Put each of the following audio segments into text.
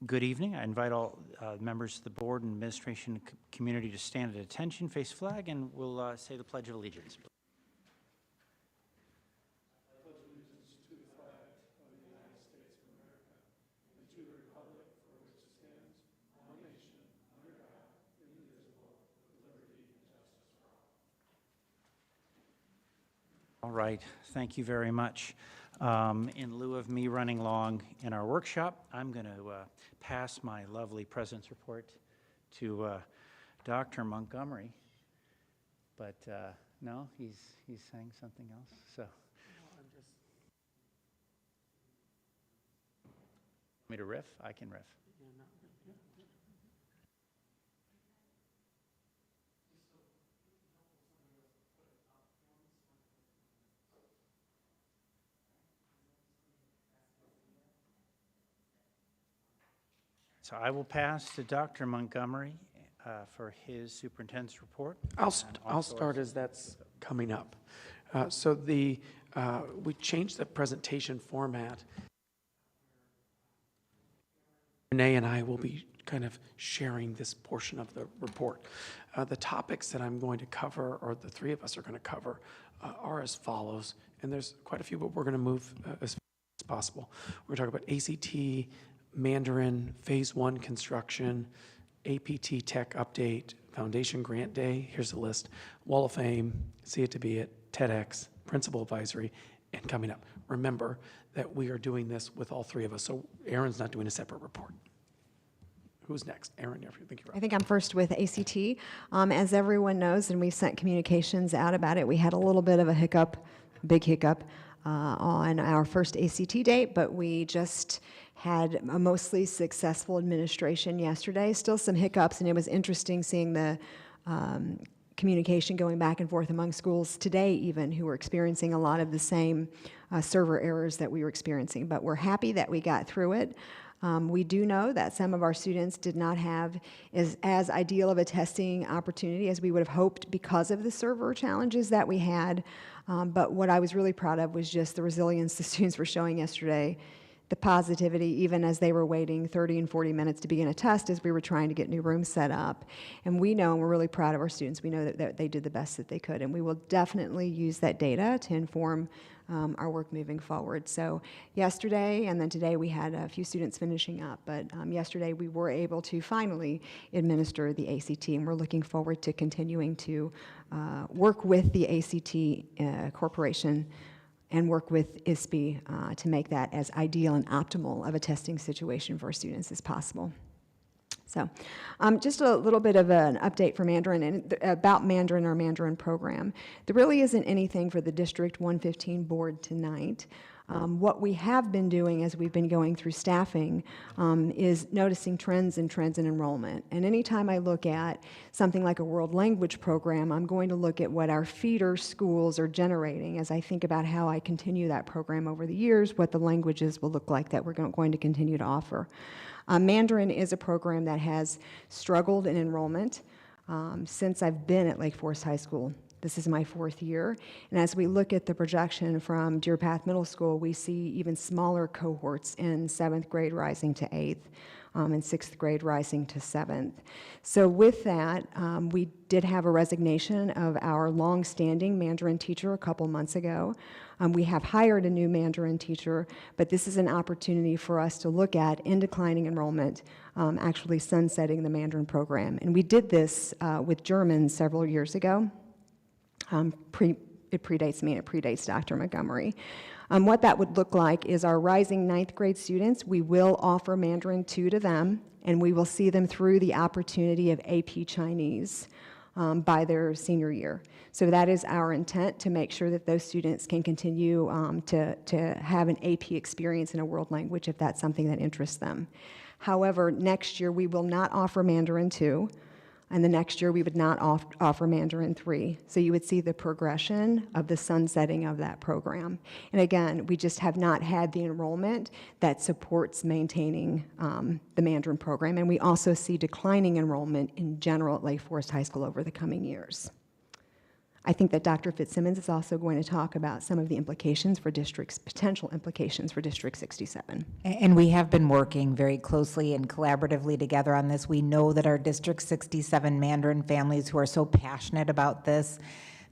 Good evening. I invite all members of the board and administration community to stand at attention, face flag, and we'll say the Pledge of Allegiance. All right, thank you very much. In lieu of me running long in our workshop, I'm going to pass my lovely president's report to Dr. Montgomery. But no, he's saying something else. So, me to riff? I can riff. So I will pass to Dr. Montgomery for his superintendent's report. I'll start as that's coming up. We changed the presentation format. Renee and I will be kind of sharing this portion of the report. The topics that I'm going to cover, or the three of us are going to cover, are as follows. And there's quite a few, but we're going to move as fast as possible. We're going to talk about ACT, Mandarin, Phase 1 construction, APT Tech Update, Foundation Grant Day, here's the list, Wall of Fame, See It to Be It, TEDx, Principal Advisory, and coming up. Remember that we are doing this with all three of us, so Erin's not doing a separate report. Who's next? Erin, I think you're up. I think I'm first with ACT. As everyone knows, and we sent communications out about it, we had a little bit of a hiccup, big hiccup, on our first ACT date, but we just had a mostly successful administration yesterday. Still some hiccups, and it was interesting seeing the communication going back and forth among schools today even, who were experiencing a lot of the same server errors that we were experiencing. But we're happy that we got through it. We do know that some of our students did not have as ideal of a testing opportunity as we would have hoped because of the server challenges that we had. But what I was really proud of was just the resilience the students were showing yesterday, the positivity, even as they were waiting 30 and 40 minutes to begin a test as we were trying to get new rooms set up. And we know, and we're really proud of our students, we know that they did the best that they could, and we will definitely use that data to inform our work moving forward. So yesterday and then today we had a few students finishing up, but yesterday we were able to finally administer the ACT, and we're looking forward to continuing to work with the ACT Corporation and work with ISPE to make that as ideal and optimal of a testing situation for our students as possible. So just a little bit of an update for Mandarin and about Mandarin, our Mandarin program. There really isn't anything for the District 115 board tonight. What we have been doing as we've been going through staffing is noticing trends in enrollment. And anytime I look at something like a world language program, I'm going to look at what our feeder schools are generating as I think about how I continue that program over the years, what the languages will look like that we're going to continue to offer. Mandarin is a program that has struggled in enrollment since I've been at Lake Forest High School. This is my 4th year, and as we look at the projection from Deer Path Middle School, we see even smaller cohorts in 7th grade rising to 8th, and 6th grade rising to 7th. So with that, we did have a resignation of our long-standing Mandarin teacher a couple months ago. We have hired a new Mandarin teacher, but this is an opportunity for us to look at, in declining enrollment, actually sunsetting the Mandarin program. And we did this with German several years ago. It predates me and it predates Dr. Montgomery. What that would look like is our rising 9th grade students, we will offer Mandarin 2 to them, and we will see them through the opportunity of AP Chinese by their senior year. So that is our intent, to make sure that those students can continue to have an AP experience in a world language if that's something that interests them. However, next year we will not offer Mandarin 2. And the next year we would not offer Mandarin 3. So you would see the progression of the sunsetting of that program. And again, we just have not had the enrollment that supports maintaining the Mandarin program. And we also see declining enrollment in general at Lake Forest High School over the coming years. I think that Dr. Fitzsimmons is also going to talk about some of the implications for districts, potential implications for District 67. And we have been working very closely and collaboratively together on this. We know that our District 67 Mandarin families who are so passionate about this,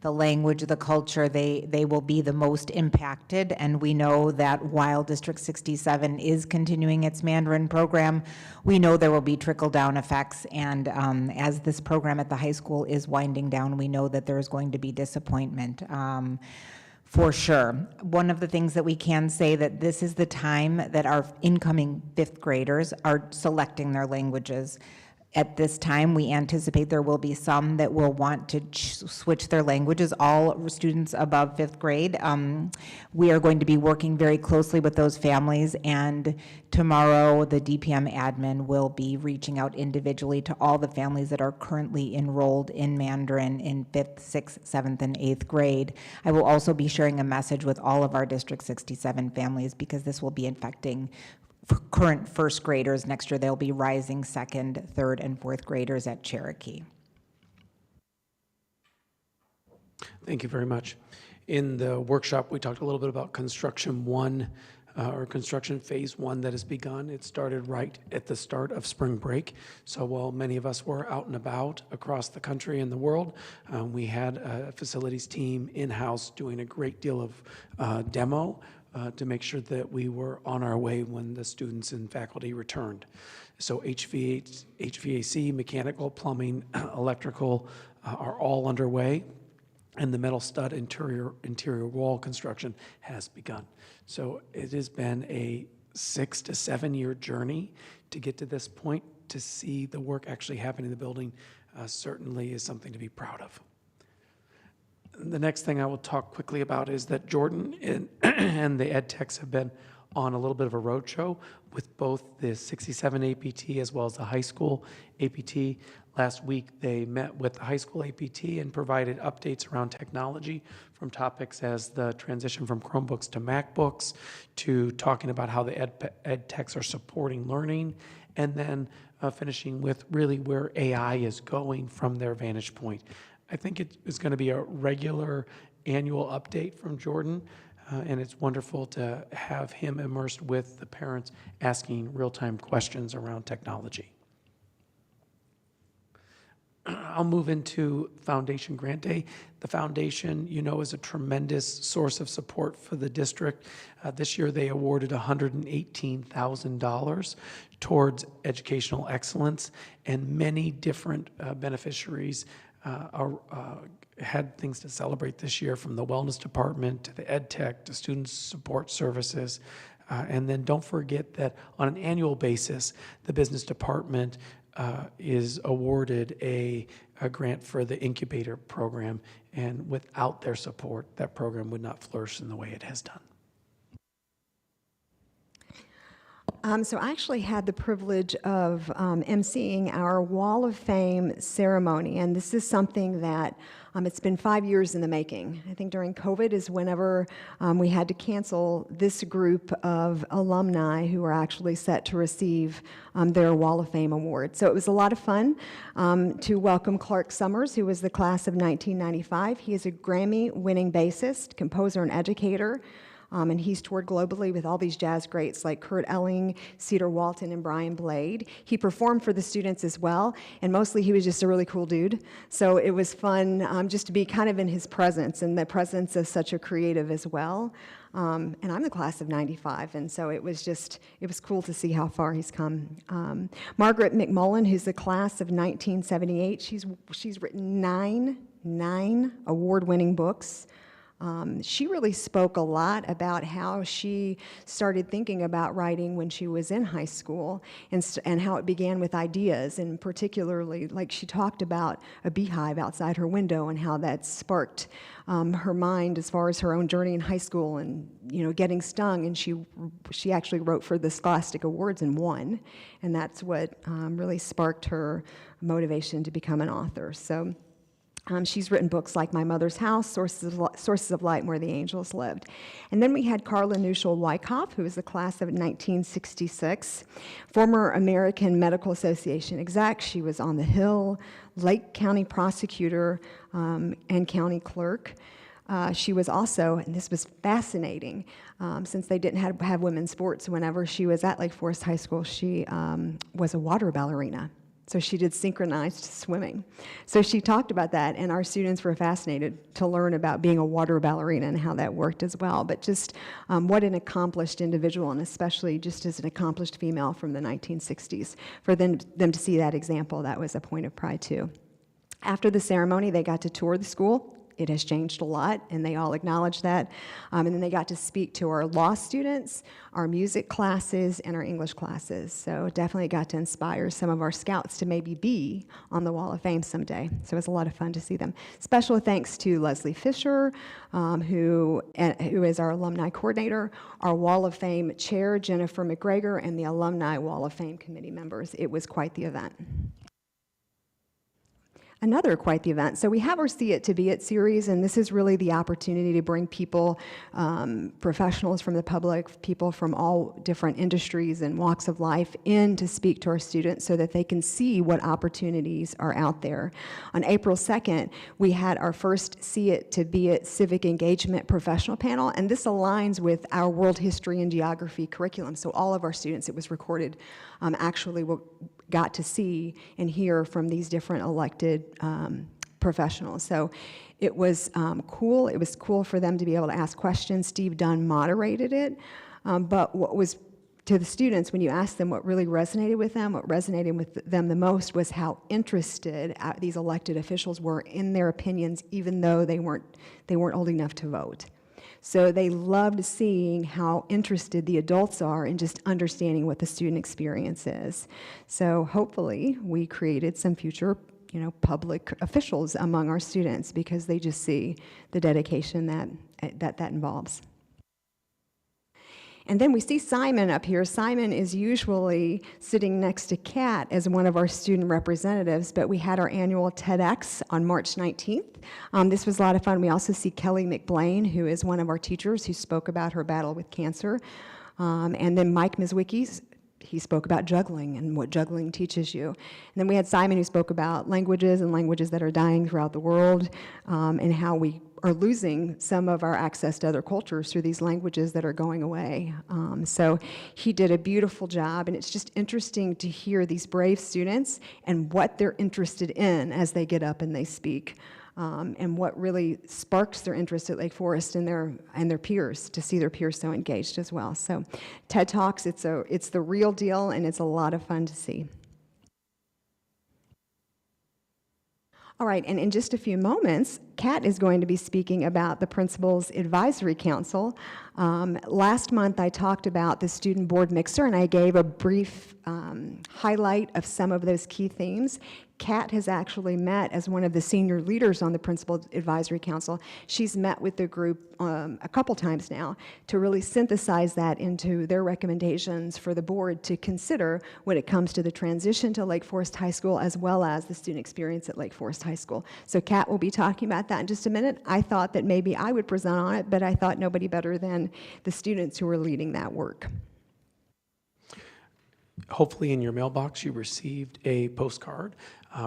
the language, the culture, they will be the most impacted. And we know that while District 67 is continuing its Mandarin program, we know there will be trickle-down effects. And as this program at the high school is winding down, we know that there is going to be disappointment. For sure. One of the things that we can say that this is the time that our incoming fifth graders are selecting their languages. At this time, we anticipate there will be some that will want to switch their languages, all students above fifth grade. We are going to be working very closely with those families, and tomorrow the DPM admin will be reaching out individually to all the families that are currently enrolled in Mandarin in 5th, 6th, 7th, and 8th grade. I will also be sharing a message with all of our District 67 families because this will be affecting for current first graders. Next year, they'll be rising second, third, and fourth graders at Cherokee. Thank you very much. In the workshop, we talked a little bit about construction one, or construction phase one that has begun. It started right at the start of spring break. So while many of us were out and about across the country and the world, we had a facilities team in-house doing a great deal of demo to make sure that we were on our way when the students and faculty returned. So HVAC, mechanical, plumbing, electrical are all underway, and the metal stud interior wall construction has begun. So it has been a 6 to 7 year journey to get to this point. To see the work actually happening in the building certainly is something to be proud of. The next thing I will talk quickly about is that Jordan and the ed techs have been on a little bit of a roadshow with both the 67 APT as well as the high school APT. Last week, they met with the high school APT and provided updates around technology from topics as the transition from Chromebooks to MacBooks, to talking about how the ed techs are supporting learning, and then finishing with really where AI is going from their vantage point. I think it is going to be a regular annual update from Jordan, and it's wonderful to have him immersed with the parents asking real-time questions around technology. I'll move into Foundation Grant Day. The foundation, you know, is a tremendous source of support for the district. This year they awarded $118,000 towards educational excellence, and many different beneficiaries had things to celebrate this year, from the wellness department to the ed tech to student support services. And then don't forget that on an annual basis, the business department is awarded a grant for the incubator program, and without their support, that program would not flourish in the way it has done. So I actually had the privilege of emceeing our Wall of Fame ceremony, and this is something that it's been 5 years in the making. I think during COVID is whenever we had to cancel this group of alumni who were actually set to receive their Wall of Fame award. So it was a lot of fun to welcome Clark Summers, who was the class of 1995. He is a Grammy-winning bassist, composer, and educator. And he's toured globally with all these jazz greats like Kurt Elling, Cedar Walton, and Brian Blade. He performed for the students as well, and mostly he was just a really cool dude. So it was fun just to be kind of in his presence, and the presence of such a creative as well. And I'm the class of 95, and so it was cool to see how far he's come. Margaret McMullen, who's the class of 1978, she's written nine award-winning books. She really spoke a lot about how she started thinking about writing when she was in high school, and how it began with ideas, and particularly, like, she talked about a beehive outside her window and how that sparked her mind as far as her own journey in high school, and, you know, getting stung, and she actually wrote for the Scholastic Awards and won, and that's what really sparked her motivation to become an author. So She's written books like My Mother's House, Sources of Light, and Where the Angels Lived. And then we had Carla Nuschel Wyckoff, who was the class of 1966, former American Medical Association exec. She was on the Hill, Lake County prosecutor, and county clerk. She was also, and this was fascinating, since they didn't have women's sports whenever she was at Lake Forest High School, she was a water ballerina. So she did synchronized swimming. So she talked about that, and our students were fascinated to learn about being a water ballerina and how that worked as well. But just what an accomplished individual, and especially just as an accomplished female from the 1960s. For them to see that example, that was a point of pride too. After the ceremony, they got to tour the school. It has changed a lot, and they all acknowledged that. And then they got to speak to our law students, our music classes, and our English classes. So definitely got to inspire some of our scouts to maybe be on the Wall of Fame someday. So it was a lot of fun to see them. Special thanks to Leslie Fisher, who is our alumni coordinator, our Wall of Fame chair, Jennifer McGregor, and the Alumni Wall of Fame committee members. It was quite the event. Another quite the event. So we have our See It to Be It series, and this is really the opportunity to bring people, professionals from the public, people from all different industries and walks of life in to speak to our students so that they can see what opportunities are out there. On April 2nd, we had our first See It to Be It civic engagement professional panel, and this aligns with our world history and geography curriculum. So all of our students, it was recorded, actually got to see and hear from these different elected professionals. So it was cool. It was cool for them to be able to ask questions. Steve Dunn moderated it. But what was, to the students, when you asked them what really resonated with them, what resonated with them the most was how interested these elected officials were in their opinions, even though they weren't old enough to vote. So they loved seeing how interested the adults are in just understanding what the student experience is. So hopefully we created some future, public officials among our students because they just see the dedication that involves. And then we see Simon up here. Simon is usually sitting next to Kat as one of our student representatives, but we had our annual TEDx on March 19th. This was a lot of fun. We also see Kelly McBlain, who is one of our teachers who spoke about her battle with cancer. And then Mike Mizwicki, he spoke about juggling and what juggling teaches you. And then we had Simon who spoke about languages and languages that are dying throughout the world, and how we are losing some of our access to other cultures through these languages that are going away. So he did a beautiful job, and it's just interesting to hear these brave students and what they're interested in as they get up and they speak, and what really sparks their interest at Lake Forest and their peers, to see their peers so engaged as well. So TED Talks, it's the real deal, and it's a lot of fun to see. All right, and in just a few moments, Kat is going to be speaking about the Principal's Advisory Council. Last month, I talked about the Student Board Mixer, and I gave a brief highlight of some of those key themes. Kat has actually met as one of the senior leaders on the Principal Advisory Council. She's met with the group a couple times now to really synthesize that into their recommendations for the board to consider when it comes to the transition to Lake Forest High School as well as the student experience at Lake Forest High School. So Kat will be talking about that in just a minute. I thought that maybe I would present on it, but I thought nobody better than the students who are leading that work. Hopefully in your mailbox you received a postcard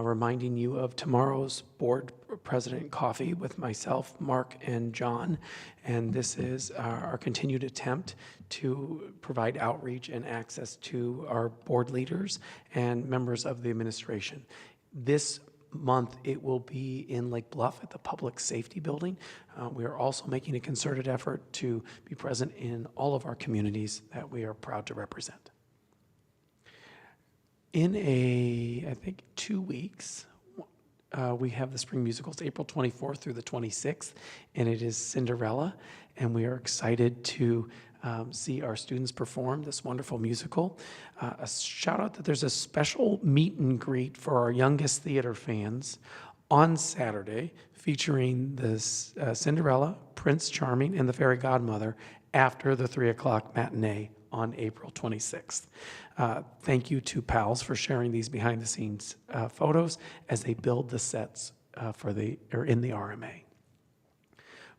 reminding you of tomorrow's board president coffee with myself, Mark, and John. And this is our continued attempt to provide outreach and access to our board leaders and members of the administration. This month it will be in Lake Bluff at the Public Safety Building. We are also making a concerted effort to be present in all of our communities that we are proud to represent. In I think 2 weeks, we have the spring musicals, April 24th through the 26th, and it is Cinderella, and we are excited to see our students perform this wonderful musical. A shout out that there's a special meet and greet for our youngest theater fans on Saturday, featuring this Cinderella, Prince Charming, and the Fairy Godmother after the 3 o'clock matinee on April 26th. Thank you to PALS for sharing these behind-the-scenes photos as they build the sets in the RMA.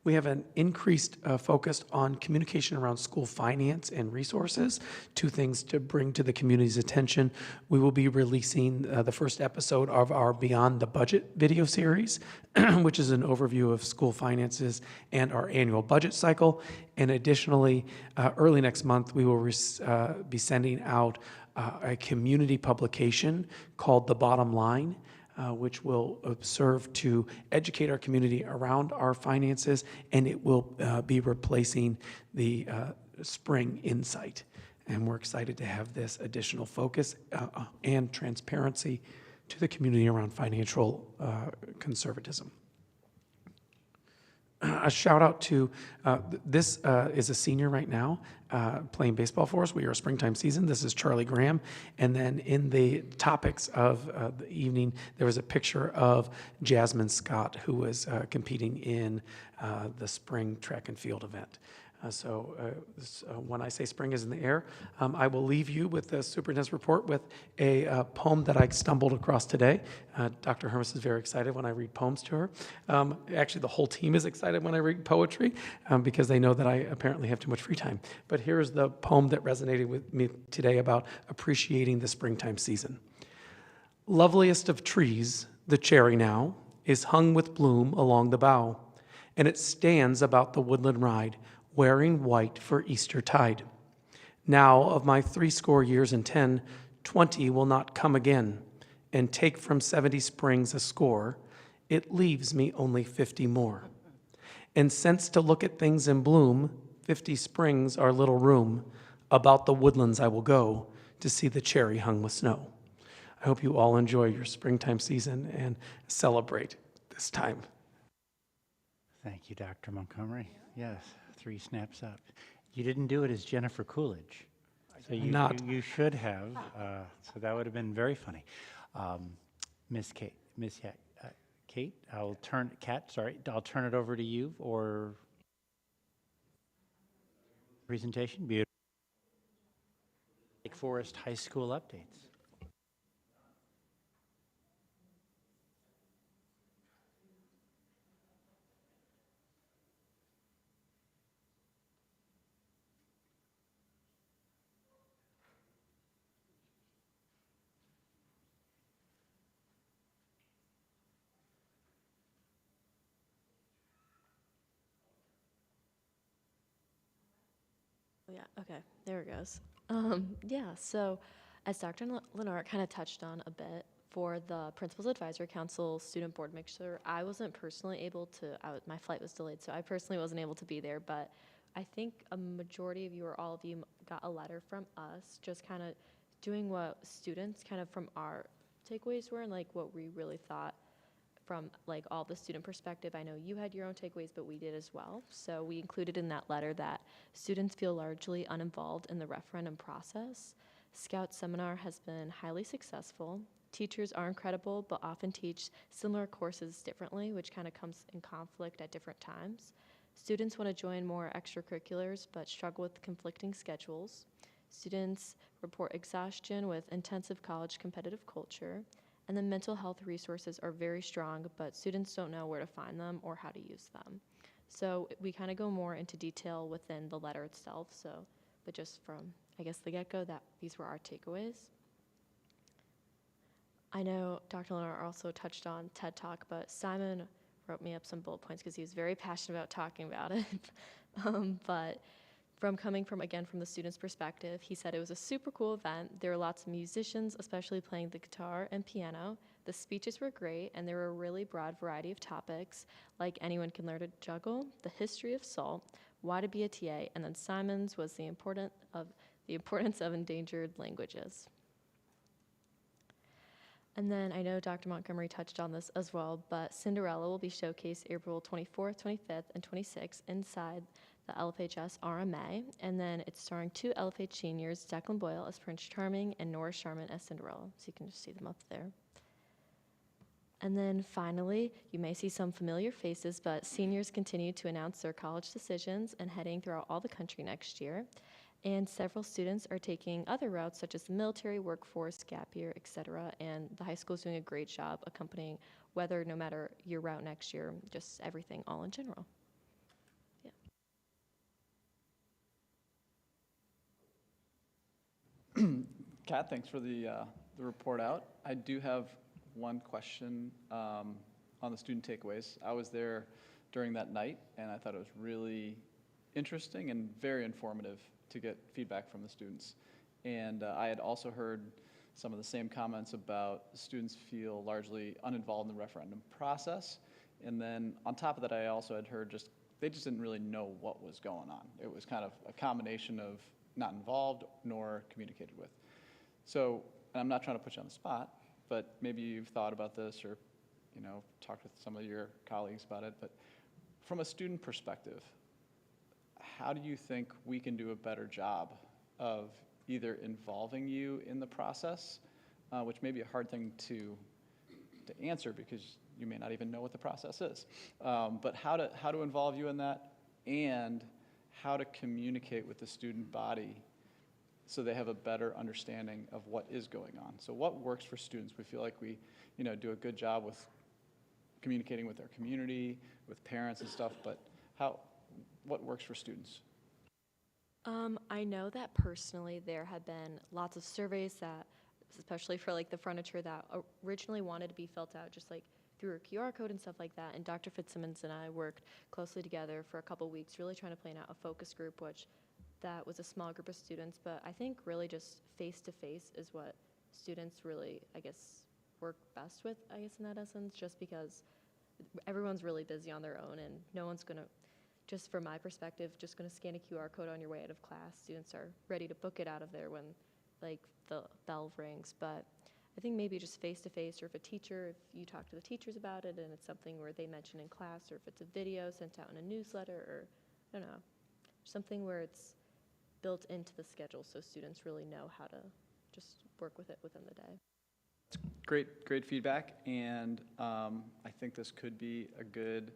We have an increased focus on communication around school finance and resources, two things to bring to the community's attention. We will be releasing the first episode of our Beyond the Budget video series, which is an overview of school finances and our annual budget cycle. And additionally, early next month, we will be sending out a community publication called The Bottom Line, which will serve to educate our community around our finances, and it will be replacing the Spring Insight. And we're excited to have this additional focus and transparency to the community around financial conservatism. A shout out to, this is a senior right now playing baseball for us. We are a springtime season. This is Charlie Graham. And then in the topics of the evening, there was a picture of Jasmine Scott, who was competing in the spring track and field event. When I say spring is in the air, I will leave you with the superintendent's report with a poem that I stumbled across today. Dr. Hermes is very excited when I read poems to her. Actually, the whole team is excited when I read poetry because they know that I apparently have too much free time. But here's the poem that resonated with me today about appreciating the springtime season. Loveliest of trees, the cherry now, is hung with bloom along the bough, and it stands about the woodland ride, wearing white for Easter tide. Now of my 70 years and 10, 20 will not come again, and take from 70 springs a score, it leaves me only 50 more. And since to look at things in bloom, 50 springs are little room, about the woodlands I will go to see the cherry hung with snow. I hope you all enjoy your springtime season and celebrate this time. Thank you, Dr. Montgomery. Yes, 3 snaps up. You didn't do it as Jennifer Coolidge. So you should have, so that would have been very funny. Kate, I'll turn it over to you or presentation. Beautiful. Lake Forest High School updates. Yeah, okay, there it goes. Yeah, so as Dr. Lenart kind of touched on a bit, for the Principals Advisory Council Student Board Mixer, I wasn't personally able to, my flight was delayed, so I personally wasn't able to be there, but I think a majority of you or all of you got a letter from us just kind of doing what students kind of from our takeaways were and like what we really thought from like all the student perspective. I know you had your own takeaways, but we did as well. So we included in that letter that students feel largely uninvolved in the referendum process. Scout Seminar has been highly successful. Teachers are incredible, but often teach similar courses differently, which kind of comes in conflict at different times. Students want to join more extracurriculars, but struggle with conflicting schedules. Students report exhaustion with intensive college competitive culture. And the mental health resources are very strong, but students don't know where to find them or how to use them. So we kind of go more into detail within the letter itself. But just from, I guess, the get-go, these were our takeaways. I know Dr. Lennar also touched on TED Talk, but Simon wrote me up some bullet points because he was very passionate about talking about it. But coming from the student's perspective, he said it was a super cool event. There were lots of musicians, especially playing the guitar and piano. The speeches were great, and there were a really broad variety of topics, like anyone can learn to juggle, the history of salt, why to be a TA, and then Simon's was the importance of endangered languages. And then I know Dr. Montgomery touched on this as well, but Cinderella will be showcased April 24th, 25th, and 26th inside the LFHS RMA, and then it's starring 2 LFH seniors, Declan Boyle as Prince Charming and Nora Sharman as Cinderella, so you can just see them up there. And then finally, you may see some familiar faces, but seniors continue to announce their college decisions and heading throughout all the country next year. And several students are taking other routes such as the military, workforce, gap year, etc. And the high school is doing a great job accompanying whether no matter your route next year, just everything all in general. Kat, thanks for the report out. I do have one question on the student takeaways. I was there during that night, and I thought it was really interesting and very informative to get feedback from the students. And I had also heard some of the same comments about students feel largely uninvolved in the referendum process. And then on top of that, I also had heard they just didn't really know what was going on. It was kind of a combination of not involved nor communicated with. So, and I'm not trying to put you on the spot, but maybe you've thought about this or, talked with some of your colleagues about it, but from a student perspective, how do you think we can do a better job of either involving you in the process, which may be a hard thing to answer because you may not even know what the process is, but how to involve you in that, and how to communicate with the student body so they have a better understanding of what is going on. So what works for students? We feel like we do a good job with communicating with our community, with parents and stuff, but what works for students? I know that personally there had been lots of surveys that, especially for like the furniture, that originally wanted to be filled out just like through a QR code and stuff like that. And Dr. Fitzsimmons and I worked closely together for a couple weeks, really trying to plan out a focus group, which that was a small group of students. But I think really just face-to-face is what students really, I guess, work best with, I guess, in that essence, just because everyone's really busy on their own and no one's going to, just from my perspective, just going to scan a QR code on your way out of class. Students are ready to book it out of there when like the bell rings. But I think maybe just face-to-face, or if a teacher, if you talk to the teachers about it and it's something where they mention in class, or if it's a video sent out in a newsletter, or I don't know, something where it's built into the schedule so students really know how to just work with it within the day. Great feedback, and I think this could be a good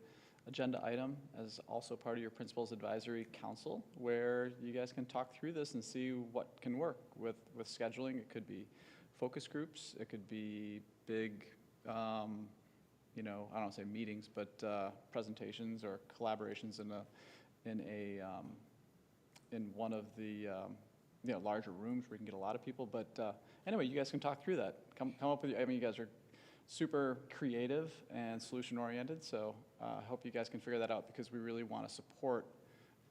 agenda item as also part of your Principals Advisory Council, where you guys can talk through this and see what can work with scheduling. It could be focus groups, it could be big, I don't want to say meetings, but presentations or collaborations in one of the larger rooms where you can get a lot of people. But anyway, you guys can talk through that. Come up with, you guys are super creative and solution oriented, so I hope you guys can figure that out, because we really want to support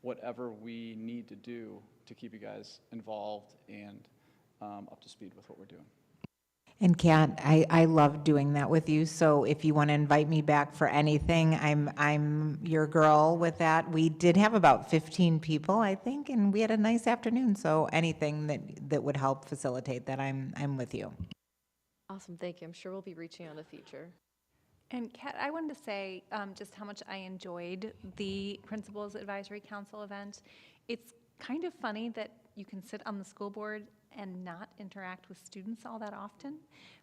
whatever we need to do to keep you guys involved and up to speed with what we're doing. And Kat, I love doing that with you, so if you want to invite me back for anything, I'm your girl with that. We did have about 15 people, I think, and we had a nice afternoon, so anything that would help facilitate that, I'm with you. Awesome, thank you. I'm sure we'll be reaching out in the future. And Kat, I wanted to say just how much I enjoyed the Principals Advisory Council event. It's kind of funny that you can sit on the school board and not interact with students all that often,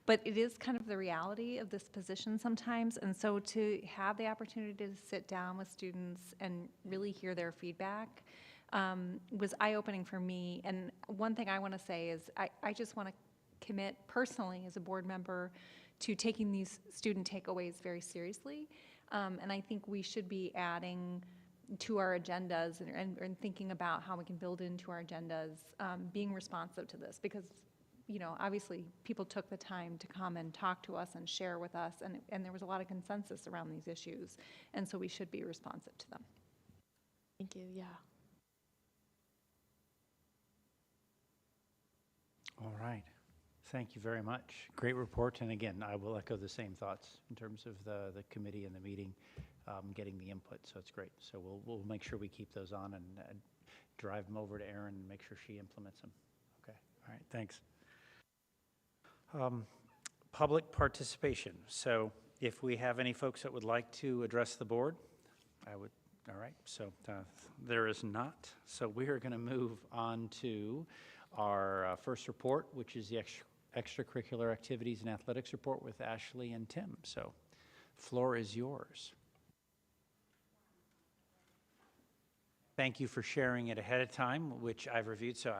but it is kind of the reality of this position sometimes. And so to have the opportunity to sit down with students and really hear their feedback was eye-opening for me. And one thing I want to say is I just want to commit personally as a board member to taking these student takeaways very seriously. And I think we should be adding to our agendas and thinking about how we can build into our agendas, being responsive to this, because obviously people took the time to come and talk to us and share with us, and there was a lot of consensus around these issues, and so we should be responsive to them. Thank you, yeah. All right. Thank you very much. Great report. And again, I will echo the same thoughts in terms of the committee and the meeting, getting the input. So it's great. So we'll make sure we keep those on and drive them over to Erin and make sure she implements them. Okay. All right. Thanks. Public participation. So if we have any folks that would like to address the board, I would. All right. So there is not. So we are going to move on to our first report, which is the extracurricular activities and athletics report with Ashley and Tim. So floor is yours. Thank you for sharing it ahead of time, which I've reviewed. So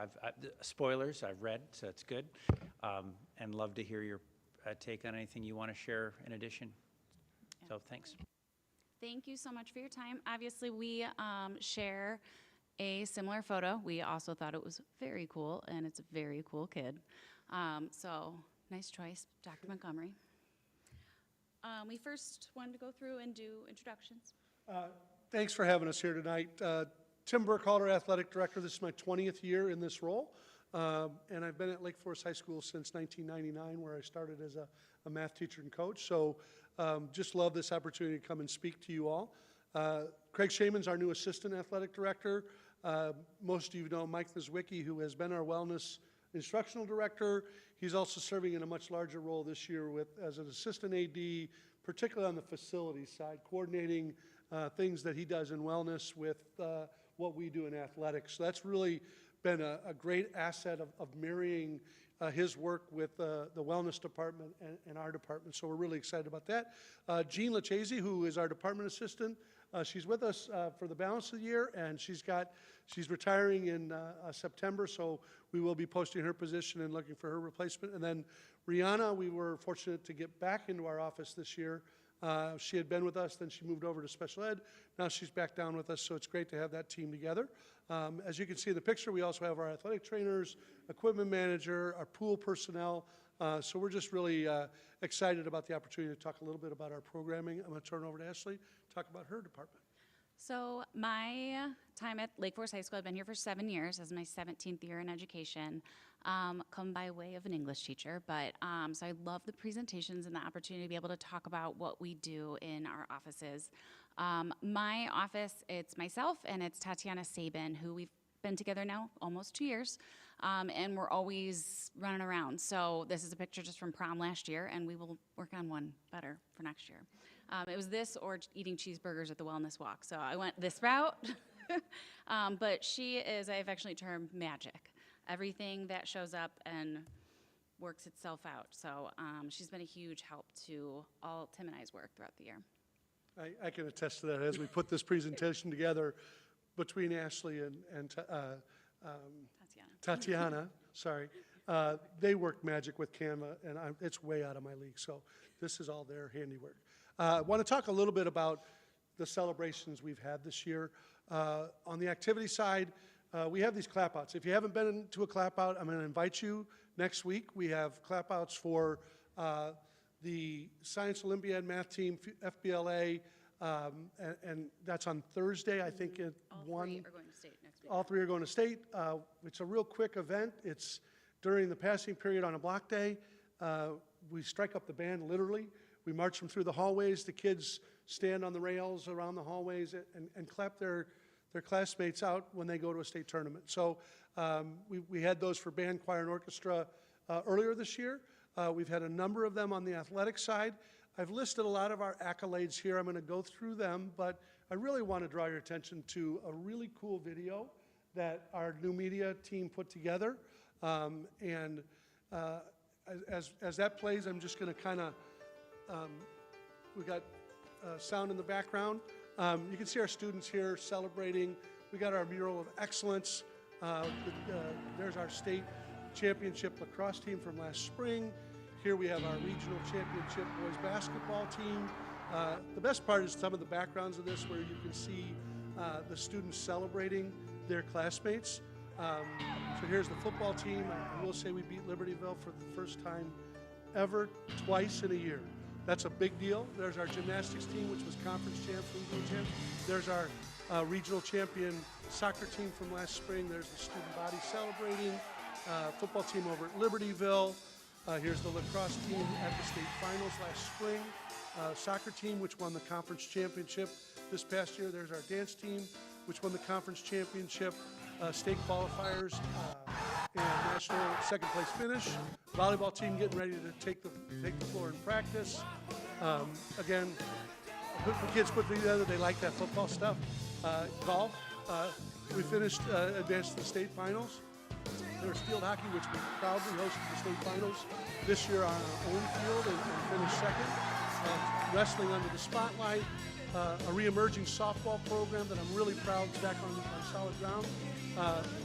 spoilers I've read, so it's good. And love to hear your take on anything you want to share in addition. So thanks. Thank you so much for your time. Obviously, we share a similar photo. We also thought it was very cool, and it's a very cool kid. So nice choice, Dr. Montgomery. We first wanted to go through and do introductions. Thanks for having us here tonight. Tim Burkhalter, Athletic Director. This is my 20th year in this role. And I've been at Lake Forest High School since 1999, where I started as a math teacher and coach. So just love this opportunity to come and speak to you all. Craig Shaman's our new Assistant Athletic Director. Most of you know Mike Nizwicki, who has been our Wellness Instructional Director. He's also serving in a much larger role this year as an Assistant AD, particularly on the facilities side, coordinating things that he does in wellness with what we do in athletics. So that's really been a great asset of marrying his work with the wellness department and our department. So we're really excited about that. Jean Lachese, who is our department assistant, she's with us for the balance of the year, and she's retiring in September, so we will be posting her position and looking for her replacement. And then Rihanna, we were fortunate to get back into our office this year. She had been with us, then she moved over to special ed. Now she's back down with us, so it's great to have that team together. As you can see in the picture, we also have our athletic trainers, equipment manager, our pool personnel. So we're just really excited about the opportunity to talk a little bit about our programming. I'm going to turn it over to Ashley to talk about her department. So my time at Lake Forest High School, I've been here for 7 years. This is my 17th year in education, come by way of an English teacher. But so I love the presentations and the opportunity to be able to talk about what we do in our offices. My office, it's myself and it's Tatiana Sabin, who we've been together now almost 2 years, and we're always running around. So this is a picture just from prom last year, and we will work on one better for next year. It was this or eating cheeseburgers at the wellness walk. So I went this route. But she is, I've actually termed magic. Everything that shows up and works itself out. So she's been a huge help to all Tim and I's work throughout the year. I can attest to that. As we put this presentation together between Ashley and Tatiana, sorry, they work magic with Canva, and it's way out of my league. So this is all their handiwork. I want to talk a little bit about the celebrations we've had this year. On the activity side, we have these clap-outs. If you haven't been to a clap-out, I'm going to invite you next week. We have clap-outs for the Science Olympiad math team, FBLA, and that's on Thursday, I think, at 1. All 3 are going to state next week. All 3 are going to state. It's a real quick event. It's during the passing period on a block day. We strike up the band, literally. We march them through the hallways. The kids stand on the rails around the hallways and clap their classmates out when they go to a state tournament. So we had those for band, choir, and orchestra earlier this year. We've had a number of them on the athletic side. I've listed a lot of our accolades here. I'm going to go through them, but I really want to draw your attention to a really cool video that our new media team put together. And as that plays, I'm just going to kind of, we got sound in the background. You can see our students here celebrating. We got our mural of excellence. There's our state championship lacrosse team from last spring. Here we have our regional championship boys basketball team. The best part is some of the backgrounds of this where you can see the students celebrating their classmates. So here's the football team. I will say we beat Libertyville for the first time ever, twice in a year. That's a big deal. There's our gymnastics team, which was conference champ, regional champ. There's our regional champion soccer team from last spring. There's the student body celebrating. Football team over at Libertyville. Here's the lacrosse team at the state finals last spring. Soccer team, which won the conference championship this past year. There's our dance team, which won the conference championship, state qualifiers, and national second place finish. Volleyball team getting ready to take the floor in practice. Again, the kids put together, they like that football stuff. Golf, we finished, advanced to the state finals. There was field hockey, which we proudly hosted the state finals this year on our own field and finished second. Wrestling under the spotlight, a re-emerging softball program that I'm really proud is back on solid ground.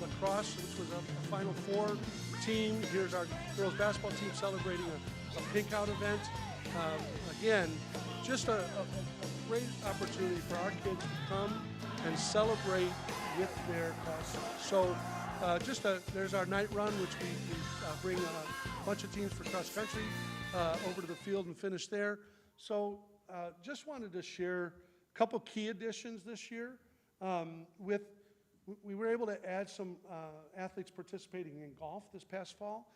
Lacrosse, which was a Final Four team. Here's our girls basketball team celebrating a pink out event. Again, just a great opportunity for our kids to come and celebrate with their classmates. So there's our night run, which we bring a bunch of teams for cross country over to the field and finish there. So just wanted to share a couple key additions this year. We were able to add some athletes participating in golf this past fall.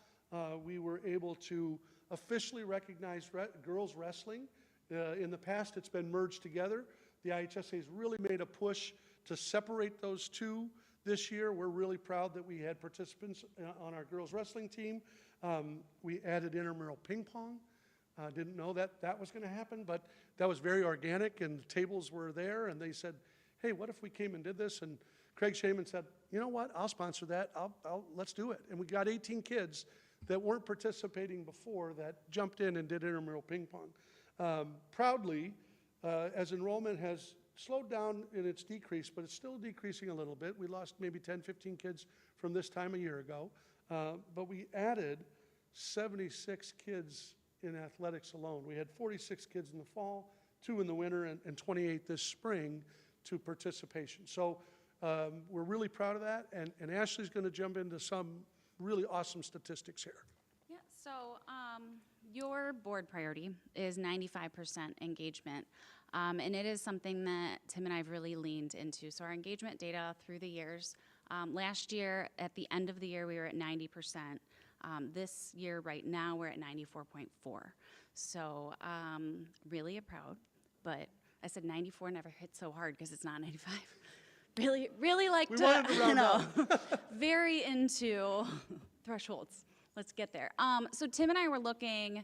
We were able to officially recognize girls wrestling. In the past, it's been merged together. The IHSA has really made a push to separate those two this year. We're really proud that we had participants on our girls wrestling team. We added intramural ping pong. Didn't know that was going to happen, but that was very organic, and the tables were there, and they said, hey, what if we came and did this? And Craig Shaman said, you know what, I'll sponsor that. Let's do it. And we got 18 kids that weren't participating before that jumped in and did intramural ping pong. Proudly, as enrollment has slowed down in its decrease, but it's still decreasing a little bit. We lost maybe 10, 15 kids from this time a year ago. But we added 76 kids in athletics alone. We had 46 kids in the fall, 2 in the winter, and 28 this spring to participation. So we're really proud of that, and Ashley's going to jump into some really awesome statistics here. Yeah, so your board priority is 95% engagement, and it is something that Tim and I have really leaned into. So our engagement data through the years, last year, at the end of the year, we were at 90%. This year, right now, we're at 94.4. So really proud, but I said 94 never hit so hard because it's not 95. Really like to, wanted to round up. Very into thresholds. Let's get there. So Tim and I were looking,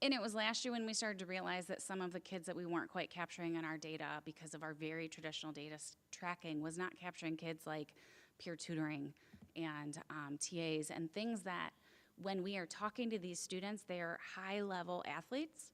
and it was last year when we started to realize that some of the kids that we weren't quite capturing in our data because of our very traditional data tracking was not capturing kids like peer tutoring and TAs and things that when we are talking to these students, they are high-level athletes.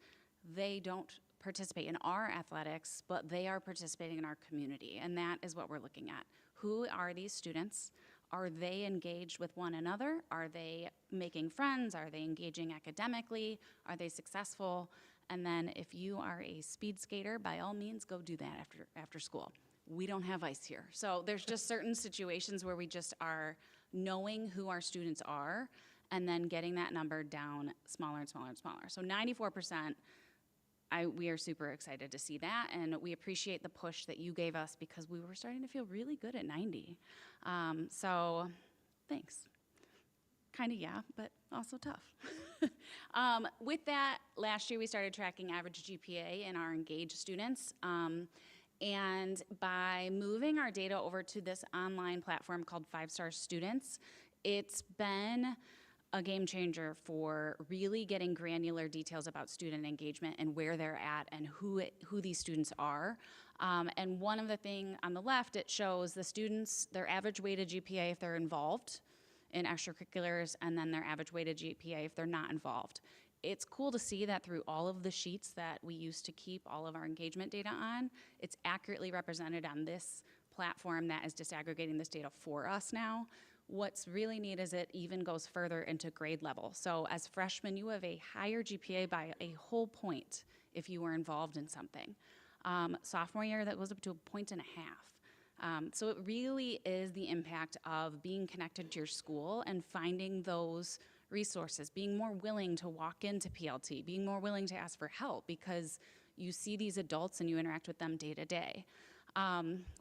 They don't participate in our athletics, but they are participating in our community, and that is what we're looking at. Who are these students? Are they engaged with one another? Are they making friends? Are they engaging academically? Are they successful? And then if you are a speed skater, by all means, go do that after school. We don't have ice here. So there's just certain situations where we just are knowing who our students are and then getting that number down smaller and smaller and smaller. So 94%, we are super excited to see that, and we appreciate the push that you gave us because we were starting to feel really good at 90. So thanks. Kind of, yeah, but also tough. With that, last year we started tracking average GPA in our engaged students. And by moving our data over to this online platform called 5-Star Students, it's been a game changer for really getting granular details about student engagement and where they're at and who these students are. And one of the things on the left, it shows the students, their average weighted GPA if they're involved in extracurriculars, and then their average weighted GPA if they're not involved. It's cool to see that through all of the sheets that we used to keep all of our engagement data on, it's accurately represented on this platform that is disaggregating this data for us now. What's really neat is it even goes further into grade level. So as freshmen, you have a higher GPA by a whole point if you were involved in something. Sophomore year, that goes up to 1.5 points. So it really is the impact of being connected to your school and finding those resources, being more willing to walk into PLT, being more willing to ask for help because you see these adults and you interact with them day to day.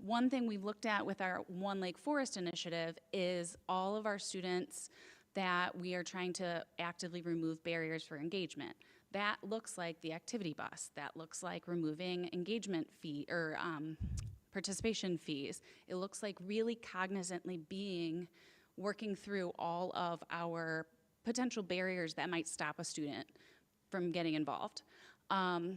One thing we've looked at with our One Lake Forest initiative is all of our students that we are trying to actively remove barriers for engagement. That looks like the activity bus. That looks like removing engagement fee or participation fees. It looks like really cognizantly working through all of our potential barriers that might stop a student from getting involved.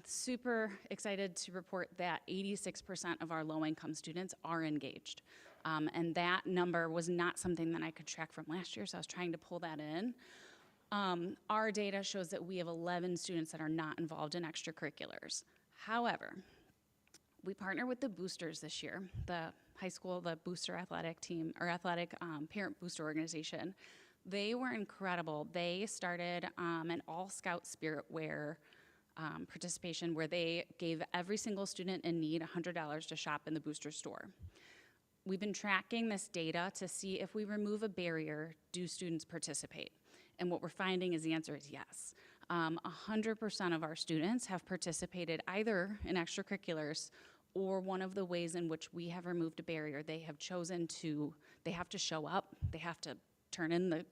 Super excited to report that 86% of our low-income students are engaged. And that number was not something that I could track from last year, so I was trying to pull that in. Our data shows that we have 11 students that are not involved in extracurriculars. However, we partner with the boosters this year, the high school, the booster athletic team, or athletic parent booster organization. They were incredible. They started an all-scout spirit wear participation where they gave every single student in need $100 to shop in the booster store. We've been tracking this data to see if we remove a barrier, do students participate? And what we're finding is the answer is yes. 100% of our students have participated either in extracurriculars or one of the ways in which we have removed a barrier. They have chosen to, they have to show up, they have to turn in the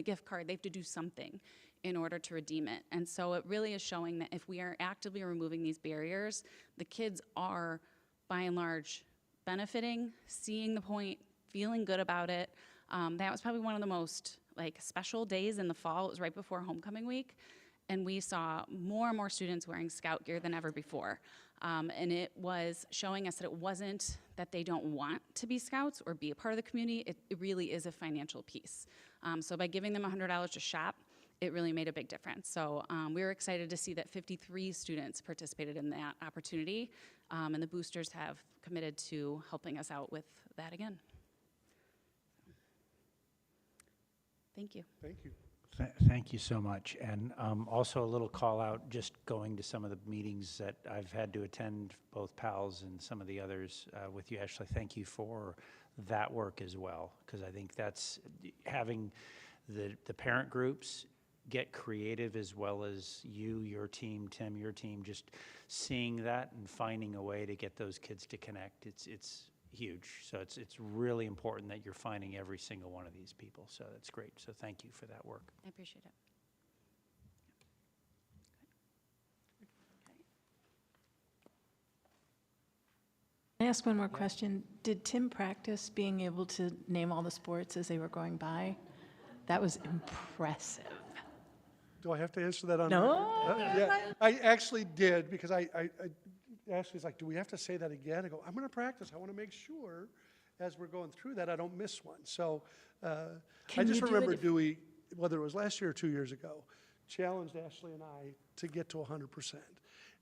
gift card, they have to do something in order to redeem it. And so it really is showing that if we are actively removing these barriers, the kids are, by and large, benefiting, seeing the point, feeling good about it. That was probably one of the most special days in the fall. It was right before homecoming week, and we saw more and more students wearing Scout gear than ever before. And it was showing us that it wasn't that they don't want to be Scouts or be a part of the community. It really is a financial piece. So by giving them $100 to shop, it really made a big difference. So we were excited to see that 53 students participated in that opportunity, and the boosters have committed to helping us out with that again. Thank you. Thank you. Thank you so much. And also a little call out, just going to some of the meetings that I've had to attend, both PALS and some of the others with you, Ashley. Thank you for that work as well, because I think that's having the parent groups get creative, as well as your team, Tim, your team, just seeing that and finding a way to get those kids to connect. It's huge. So it's really important that you're finding every single one of these people. So that's great. So thank you for that work. I appreciate it. Can I ask one more question? Did Tim practice being able to name all the sports as they were going by? That was impressive. Do I have to answer that on? No. Yeah, I actually did, because Ashley's like, do we have to say that again? I go, I'm going to practice. I want to make sure as we're going through that I don't miss one. So I just remember Dewey, whether it was last year or 2 years ago, challenged Ashley and I to get to 100%.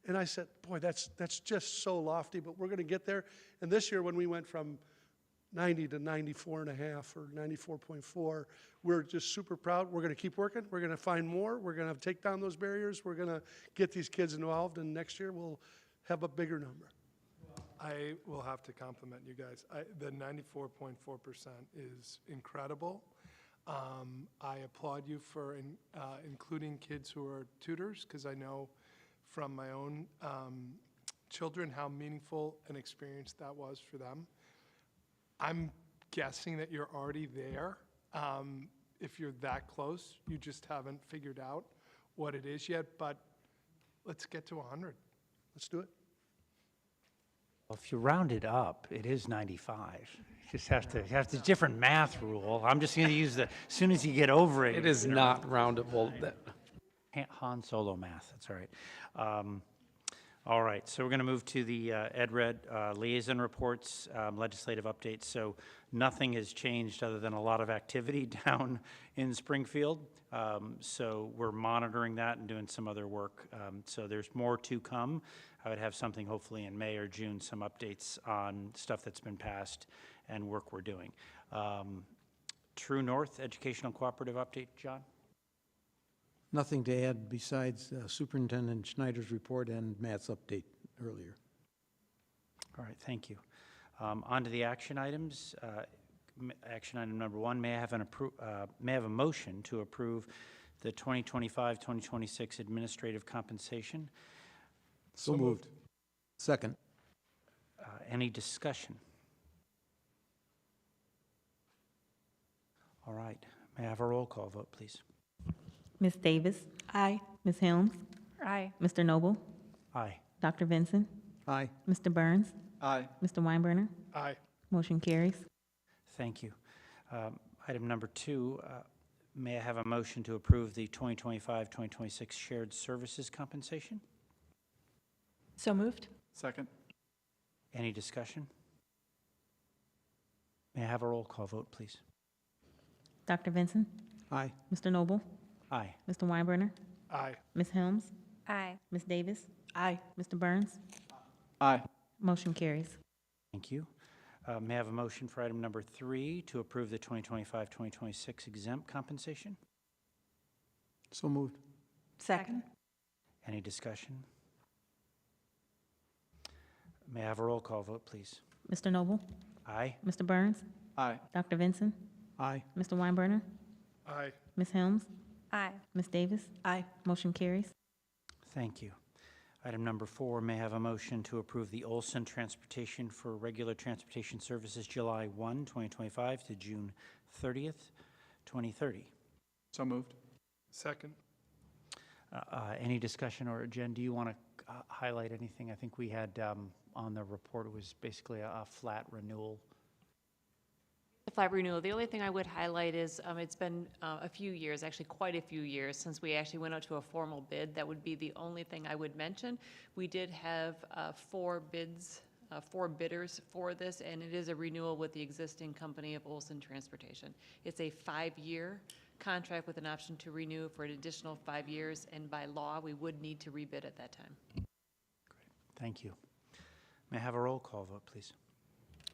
And I said, boy, that's just so lofty, but we're going to get there. And this year when we went from 90 to 94.5 or 94.4, we're just super proud. We're going to keep working. We're going to find more. We're going to take down those barriers. We're going to get these kids involved, and next year we'll have a bigger number. I will have to compliment you guys. The 94.4% is incredible. I applaud you for including kids who are tutors, because I know from my own children how meaningful an experience that was for them. I'm guessing that you're already there. If you're that close, you just haven't figured out what it is yet, but let's get to 100. Let's do it. Well, if you round it up, it is 95. You just have to different math rule. I'm just going to use as soon as you get over it. It is not roundable. Han Solo math, that's all right. All right, so we're going to move to the EdRed liaison reports, legislative updates. So nothing has changed other than a lot of activity down in Springfield. So we're monitoring that and doing some other work. So there's more to come. I would have something hopefully in May or June, some updates on stuff that's been passed and work we're doing. True North Educational Cooperative update, John? Nothing to add besides Superintendent Schneider's report and Matt's update earlier. All right, thank you. On to the action items. Action item number 1, may I have a motion to approve the 2025-2026 administrative compensation? So moved. Second. Any discussion? All right, may I have a roll call vote, please? Ms. Davis? Aye. Ms. Helms? Aye. Mr. Noble? Aye. Dr. Vinson? Aye. Mr. Burns? Aye. Mr. Weinberner? Aye. Motion carries. Thank you. Item number 2, may I have a motion to approve the 2025-2026 shared services compensation? So moved. Second. Any discussion? May I have a roll call vote, please? Dr. Vinson? Aye. Mr. Noble? Aye. Mr. Weinberner? Aye. Ms. Helms? Aye. Ms. Davis? Aye. Mr. Burns? Aye. Motion carries. Thank you. May I have a motion for item number 3 to approve the 2025-2026 exempt compensation? So moved. Second. Any discussion? May I have a roll call vote, please? Mr. Noble? Aye. Mr. Burns? Aye. Dr. Vinson? Aye. Mr. Weinberner? Aye. Ms. Helms? Aye. Ms. Davis? Aye. Motion carries. Thank you. Item number 4, may I have a motion to approve the Olson Transportation for regular transportation services July 1, 2025 to June 30th, 2030. So moved. Second. Any discussion, or Jen, do you want to highlight anything? I think we had on the report, it was basically a flat renewal. The flat renewal. The only thing I would highlight is it's been a few years, actually quite a few years, since we actually went out to a formal bid. That would be the only thing I would mention. We did have 4 bids, 4 bidders for this, and it is a renewal with the existing company of Olson Transportation. It's a 5-year contract with an option to renew for an additional 5 years, and by law, we would need to rebid at that time. Great. Thank you. May I have a roll call vote, please?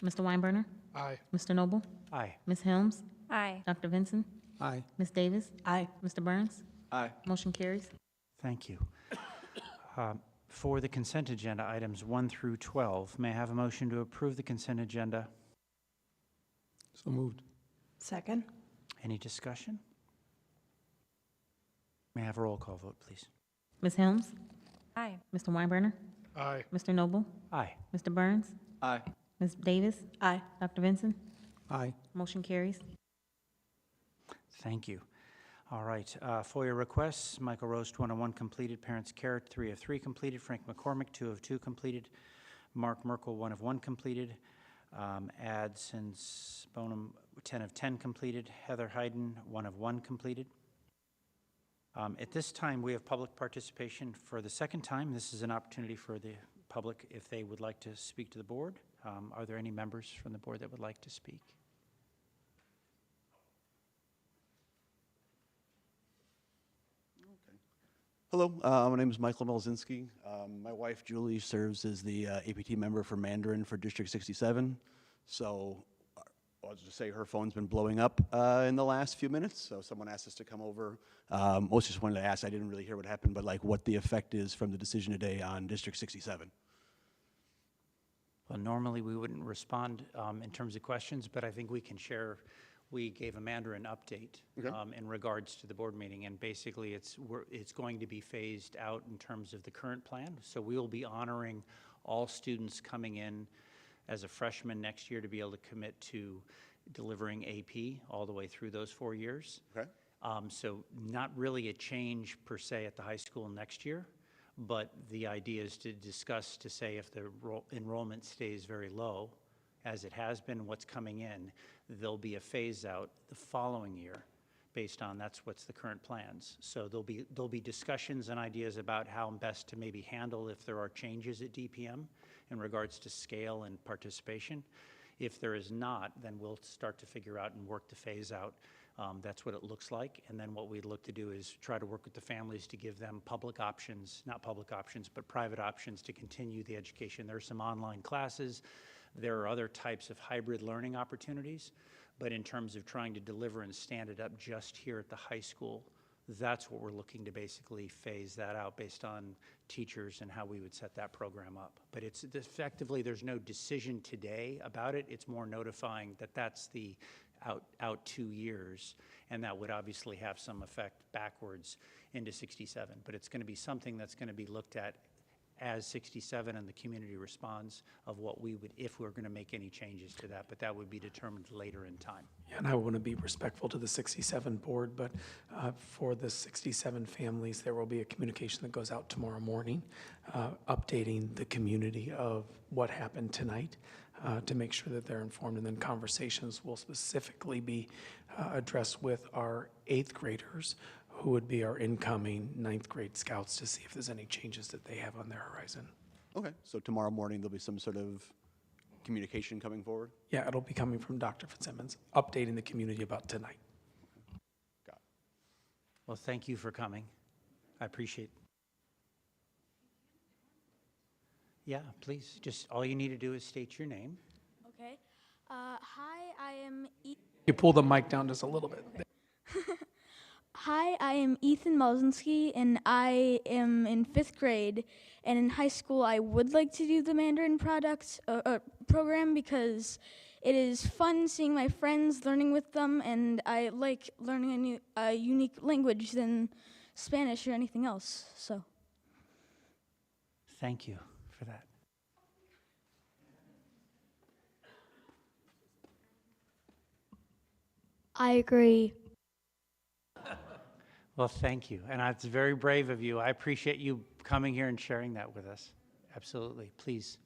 Mr. Weinberner? Aye. Mr. Noble? Aye. Ms. Helms? Aye. Dr. Vinson? Aye. Ms. Davis? Aye. Mr. Burns? Aye. Motion carries. Thank you. For the consent agenda, items 1 through 12, may I have a motion to approve the consent agenda? So moved. Second? Any discussion? May I have a roll call vote, please? Ms. Helms? Aye. Mr. Weinberner? Aye. Mr. Noble? Aye. Mr. Burns? Aye. Ms. Davis? Aye. Dr. Vinson? Aye. Motion carries. Thank you. All right, FOIA requests, Michael Roast, 1 of 1 completed, Parents Care, 3 of 3 completed, Frank McCormick, 2 of 2 completed, Mark Merkel, 1 of 1 completed, Adsons Bonham, 10 of 10 completed, Heather Hayden, 1 of 1 completed. At this time, we have public participation for the second time. This is an opportunity for the public if they would like to speak to the board. Are there any members from the board that would like to speak? Hello, my name is Michael Melzinski. My wife Julie serves as the APT member for Mandarin for District 67. So I'll just say her phone's been blowing up in the last few minutes. So someone asked us to come over. Most just wanted to ask, I didn't really hear what happened, but like what the effect is from the decision today on District 67. Well, normally we wouldn't respond in terms of questions, but I think we can share. We gave Amanda an update in regards to the board meeting, and basically it's going to be phased out in terms of the current plan. So we will be honoring all students coming in as a freshman next year to be able to commit to delivering AP all the way through those 4 years. Okay. So not really a change per se at the high school next year, but the idea is to discuss to say if the enrollment stays very low, as it has been, what's coming in, there'll be a phase out the following year based on what's the current plans. So there'll be discussions and ideas about how best to maybe handle if there are changes at DPM in regards to scale and participation. If there is not, then we'll start to figure out and work the phase out. That's what it looks like. And then what we'd look to do is try to work with the families to give them public options, not public options, but private options to continue the education. There are some online classes. There are other types of hybrid learning opportunities, but in terms of trying to deliver and stand it up just here at the high school, that's what we're looking to basically phase that out based on teachers and how we would set that program up. But it's effectively, there's no decision today about it. It's more notifying that that's the out 2 years, and that would obviously have some effect backwards into 67. But it's going to be something that's going to be looked at as 67 and the community responds of what we would, if we're going to make any changes to that, but that would be determined later in time. Yeah, and I want to be respectful to the 67 board, but for the 67 families, there will be a communication that goes out tomorrow morning, updating the community of what happened tonight to make sure that they're informed, and then conversations will specifically be addressed with our 8th graders, who would be our incoming 9th grade scouts, to see if there's any changes that they have on their horizon. Okay, so tomorrow morning there'll be some sort of communication coming forward? Yeah, it'll be coming from Dr. Fitzsimmons, updating the community about tonight. Got it. Well, thank you for coming. I appreciate it. Yeah, please. Just all you need to do is state your name. Okay. Hi, I am. You pull the mic down just a little bit. Hi, I am Ethan Malzinski, and I am in 5th grade. And in high school, I would like to do the Mandarin program because it is fun seeing my friends, learning with them, and I like learning a unique language than Spanish or anything else. So, Thank you for that. I agree. Well, thank you. And it's very brave of you. I appreciate you coming here and sharing that with us. Absolutely. Please.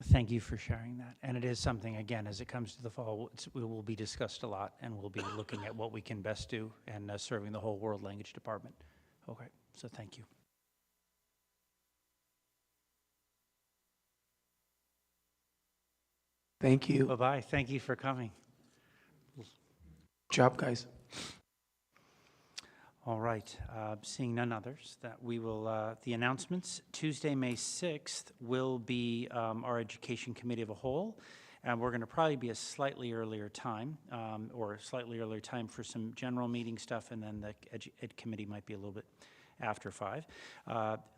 Thank you for sharing that. And it is something, again, as it comes to the fall, we will be discussed a lot, and we'll be looking at what we can best do and serving the whole world language department. Okay, so thank you. Thank you. Bye-bye. Thank you for coming. Good job, guys. All right, seeing none others, that we will, the announcements, Tuesday, May 6th will be our Education Committee of a whole, and we're going to probably be a slightly earlier time, or a slightly earlier time for some general meeting stuff, and then the Ed Committee might be a little bit after 5.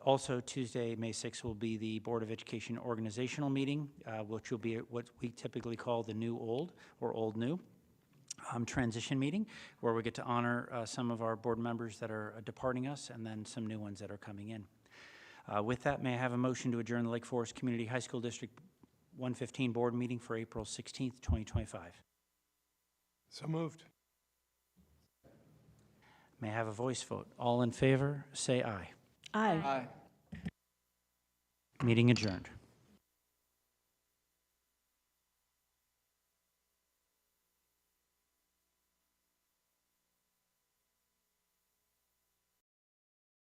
Also, Tuesday, May 6th will be the Board of Education organizational meeting, which will be what we typically call the new old, or old new. Transition meeting, where we get to honor some of our board members that are departing us, and then some new ones that are coming in. With that, may I have a motion to adjourn the Lake Forest Community High School District 115 board meeting for April 16th, 2025? So moved. May I have a voice vote? All in favor, say aye. Aye. Aye. Meeting adjourned.